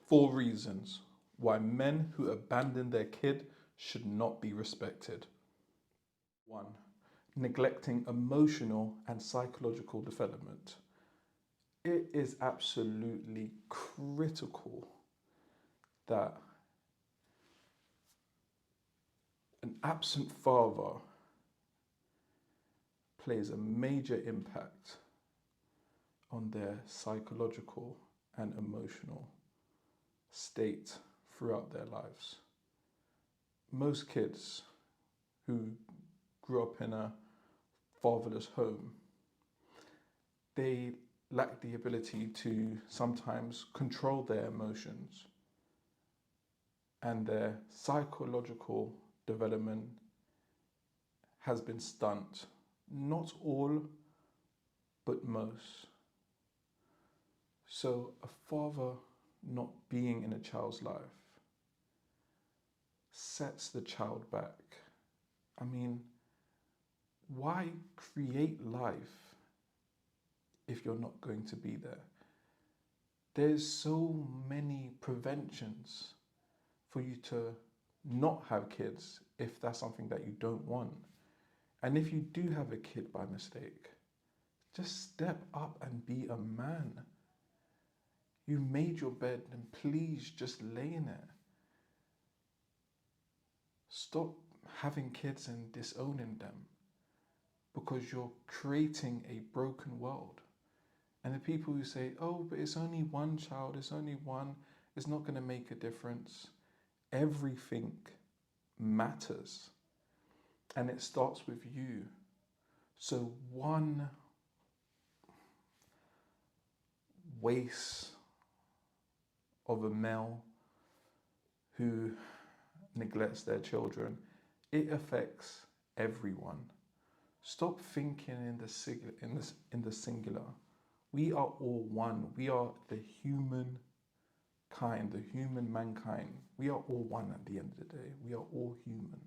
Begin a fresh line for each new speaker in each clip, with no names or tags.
4 reasons why men who abandon their kid should not be respected. 1. Neglecting emotional and psychological development. It is absolutely critical that an absent father plays a major impact on their psychological and emotional state throughout their lives. Most kids who grew up in a fatherless home, they lack the ability to sometimes control their emotions, and their psychological development has been stunted. Not all, but most. So a father not being in a child's life sets the child back. I mean, why create life if you're not going to be there? There's so many preventions for you to not have kids if that's something that you don't want. And if you do have a kid by mistake, just step up and be a man. You made your bed, and please just lay in it. Stop having kids and disowning them, because you're creating a broken world. And the people who say, oh, but it's only one child, it's only one, it's not going to make a difference. Everything matters. And it starts with you. So one waste of a male who neglects their children, it affects everyone. Stop thinking in the singular. We are all one. We are the human kind, the human mankind. We are all one at the end of the day. We are all human,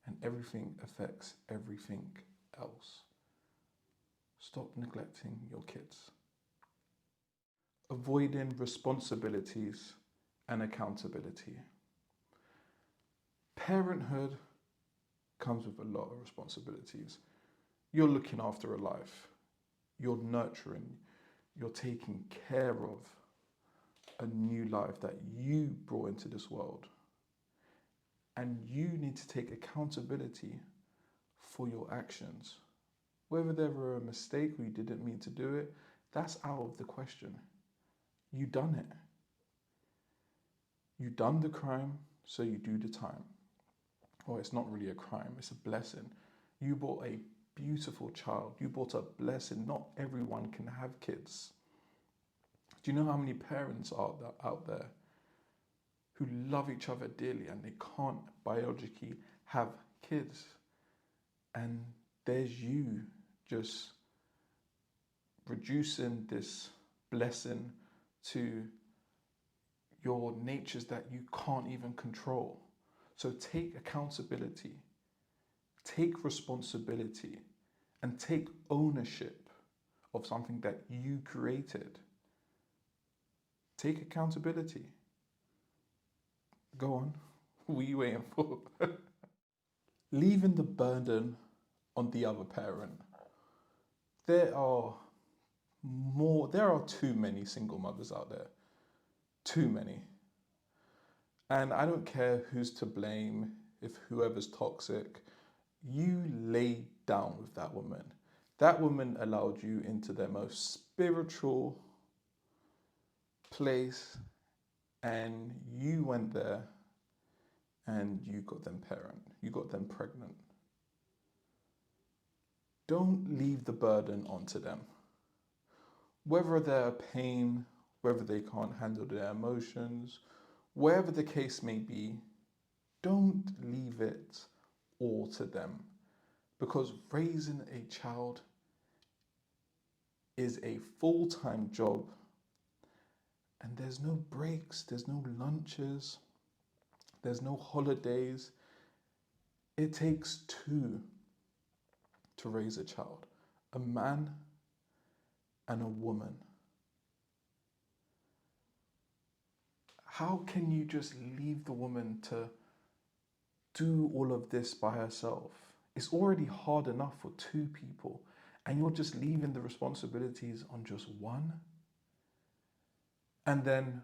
and everything affects everything else. Stop neglecting your kids. Avoiding responsibilities and accountability. Parenthood comes with a lot of responsibilities. You're looking after a life. You're nurturing. You're taking care of a new life that you brought into this world. And you need to take accountability for your actions. Whether they were a mistake or you didn't mean to do it, that's out of the question. You done it. You done the crime, so you do the time. Or it's not really a crime, it's a blessing. You brought a beautiful child. You brought a blessing. Not everyone can have kids. Do you know how many parents are out there who love each other dearly and they can't biologically have kids? And there's you just reducing this blessing to your natures that you can't even control. So take accountability, take responsibility, and take ownership of something that you created. Take accountability. Go on. What are you waiting for? Leaving the burden on the other parent. There are too many single mothers out there. Too many. And I don't care who's to blame, if whoever's toxic. You lay down with that woman. That woman allowed you into their most spiritual place, and you went there and you got them pregnant. Don't leave the burden onto them. Whether they're a pain, whether they can't handle their emotions, wherever the case may be, don't leave it all to them. Because raising a child is a full-time job, and there's no breaks, there's no lunches, there's no holidays. It takes two to raise a child, a man and a woman. how can you just leave the woman to do all of this by herself? It's already hard enough for two people, and you're just leaving the responsibilities on just one. And then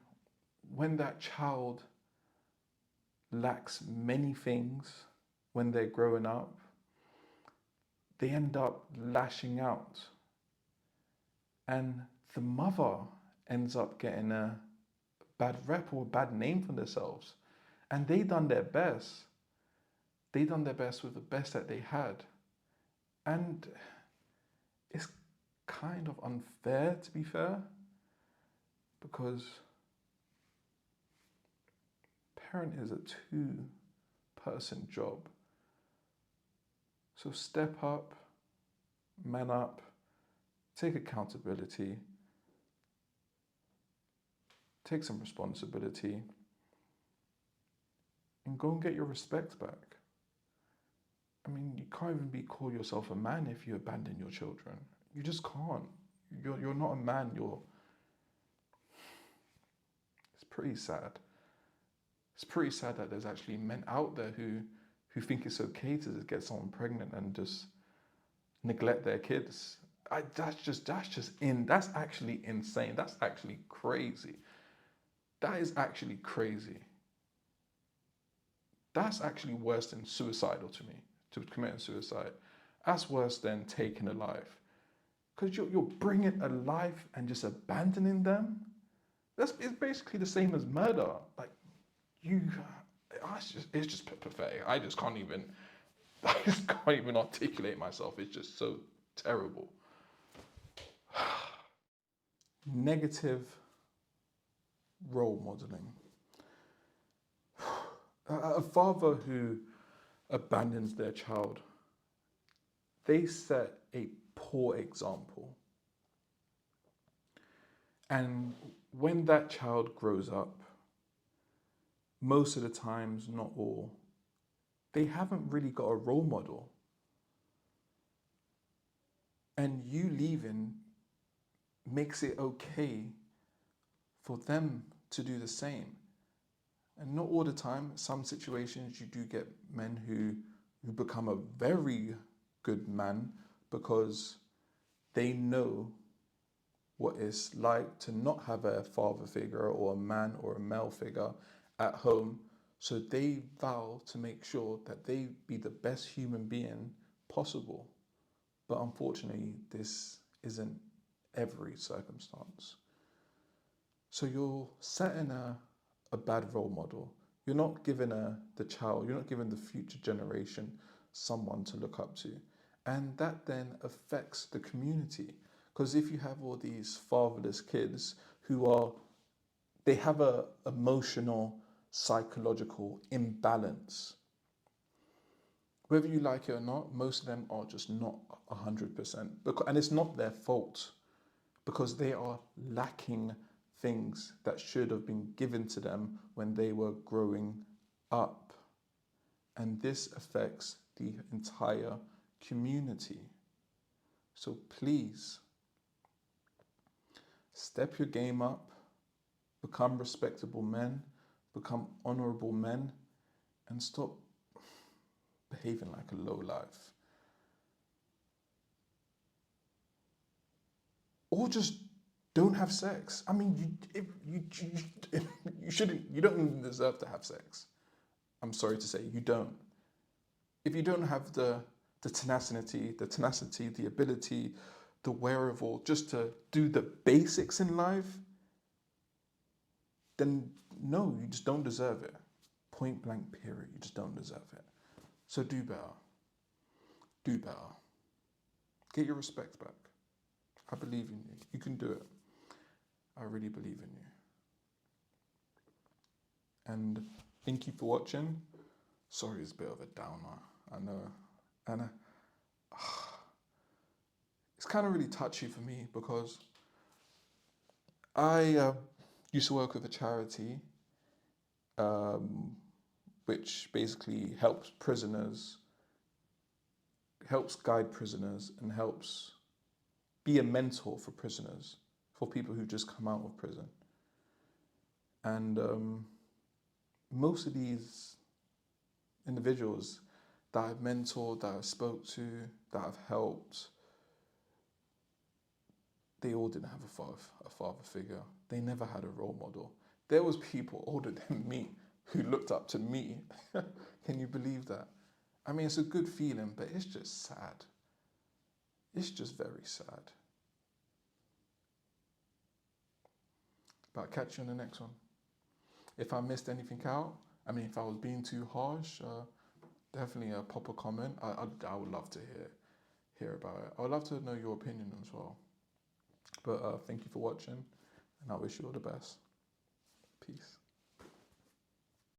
when that child lacks many things when they're growing up, they end up lashing out. And the mother ends up getting a bad rep or a bad name for themselves. And they done their best. They done their best with the best that they had. And it's kind of unfair, to be fair, because parent is a two-person job. So step up, man up, take accountability, take some responsibility, and go and get your respect back. I mean, you can't even call yourself a man if you abandon your children. You just can't. You're not a man. It's pretty sad. It's pretty sad that there's actually men out there who think it's okay to just get someone pregnant and just neglect their kids. That's actually insane. That's actually crazy. That is actually crazy. That's actually worse than suicidal to me, to committing suicide. That's worse than taking a life. Because you're bringing a life and just abandoning them. It's basically the same as murder. Like, it's just pathetic. I just can't even articulate myself. It's just so terrible. Negative role modeling. A father who abandons their child, they set a poor example. And when that child grows up, most of the times, not all, they haven't really got a role model. And you leaving makes it okay for them to do the same. And not all the time. Some situations you do get men who become a very good man because they know what it's like to not have a father figure or a man or a male figure at home. So they vow to make sure that they be the best human being possible. But unfortunately, this isn't every circumstance. So you're setting a bad role model. You're not giving you're not giving the future generation someone to look up to. And that then affects the community. Because if you have all these fatherless kids they have a emotional, psychological imbalance. Whether you like it or not, most of them are just not 100%. And it's not their fault because they are lacking things that should have been given to them when they were growing up. And this affects the entire community. So please, step your game up, become respectable men, become honorable men, and stop behaving like a lowlife. Or just don't have sex. I mean, you shouldn't. You don't even deserve to have sex. I'm sorry to say, you don't. If you don't have the tenacity, the ability, the wherewithal just to do the basics in life, then no, you just don't deserve it. Point blank, period. You just don't deserve it. So do better. Do better. Get your respect back. I believe in you. You can do it. I really believe in you. And thank you for watching. Sorry, it's a bit of a downer. I know. And it's kind of really touchy for me because I used to work with a charity which basically helps guide prisoners, and helps be a mentor for prisoners, for people who just come out of prison. And most of these individuals that I've mentored, that I've spoke to, that I've helped, they all didn't have a father figure. They never had a role model. There was people older than me who looked up to me. Can you believe that? I mean, it's a good feeling, but it's just sad. It's just very sad. But I'll catch you in the next one. If I missed anything out, I mean, if I was being too harsh, definitely pop a comment. I would love to hear about it. I would love to know your opinion as well. But thank you for watching, and I wish you all the best. Peace.